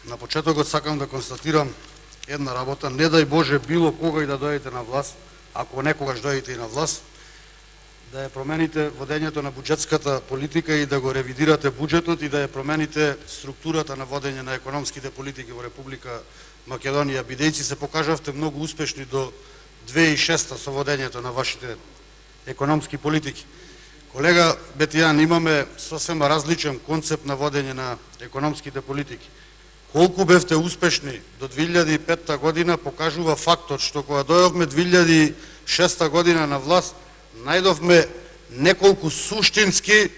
На почетокот сакам да констатирам една работа. Не дај Боже било кога и да дојдете на власт, ако некогаш дојдете и на власт, да ја промените водењето на буџетската политика и да го ревидирате буџетот и да ја промените структурата на водење на економските политики во Република Македонија, бидејќи се покажавте многу успешни до 2006 со водењето на вашите економски политики. Колега Бетијан, имаме сосема различен концепт на водење на економските политики. Колку бевте успешни до 2005 година покажува фактот што кога дојдовме 2006 година на власт, најдовме неколку суштински,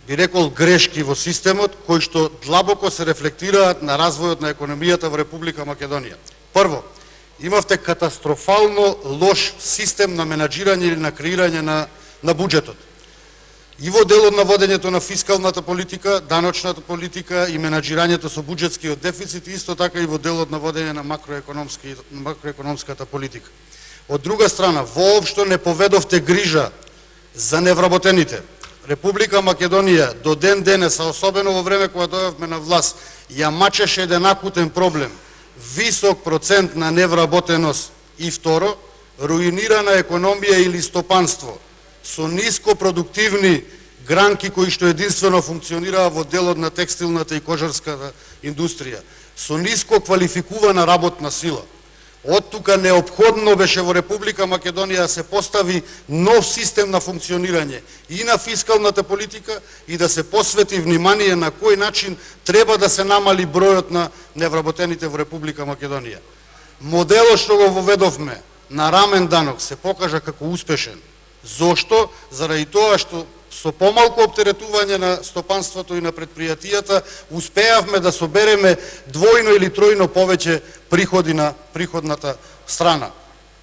би рекол, грешки во системот, кои што длабоко се рефлектираат на развојот на економијата во Република Македонија. Прво, имавте катастрофално лош систем на менаџирање или на креирање на буџетот. И во делот на водењето на фискалната политика, даночната политика и менаџирањето со буџетскиот дефицит, исто така и во делот на водење на макроекономската политика. Од друга страна, воопшто не поведовте грижа за невработените. Република Македонија до ден денес, а особено во време кога дојавме на власт, ја мачеше еден акутен проблем. Висок процент на невработеност и второ, руинирана економија или стопанство со ниско продуктивни гранки кои што единствено функционираа во делот на текстилната и кожарската индустрија, со ниско квалификувана работна сила. Од тука неопходно беше во Република Македонија да се постави нов систем на функционирање и на фискалната политика и да се посвети внимание на кој начин треба да се намали бројот на невработените во Република Македонија. Моделот што го воведовме на рамен данок се покажа како успешен. Зошто? Заради тоа што со помалку оптеретување на стопанството и на предпријатијата успеавме да собереме двојно или тројно повеќе приходи на приходната страна.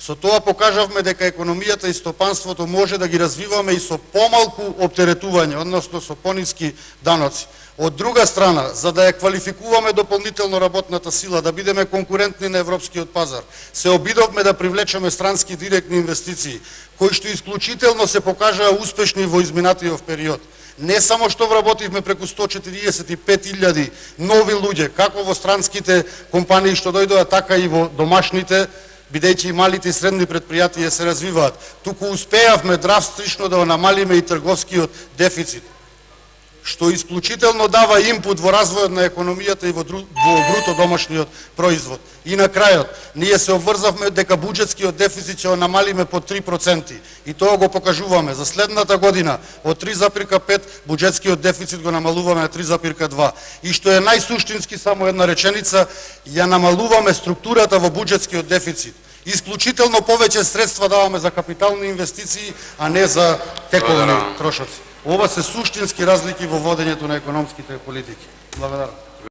Со тоа покажавме дека економијата и стопанството може да ги развиваме и со помалку оптеретување, односно со пониски даноци. Од друга страна, за да ја квалификуваме дополнително работната сила, да бидеме конкурентни на европскиот пазар, се обидовме да привлечеме странски директни инвестиции, кои што исклучително се покажаа успешни во изминатиот период. Не само што вработивме преку 145.000 нови луѓе, како во странските компании што дојдоа, така и во домашните, бидејќи и малите и средни предпријатија се развиваат, туку успеавме драстично да намалиме и трговскиот дефицит, што исклучително дава импут во развојот на економијата и во бруто домашниот производ. И на крајот, ние се обврзавме дека буџетскиот дефицит ќе намалиме по 3%. И тоа го покажуваме. За следната година од 3,5 буџетскиот дефицит го намалуваме на 3,2. И што е најсуштински, само една реченица, ја намалуваме структурата во буџетскиот дефицит. Исклучително повеќе средства даваме за капитални инвестиции, а не за тековни трошоци. Ова се суштински разлики во водењето на економските политики. Благодарам.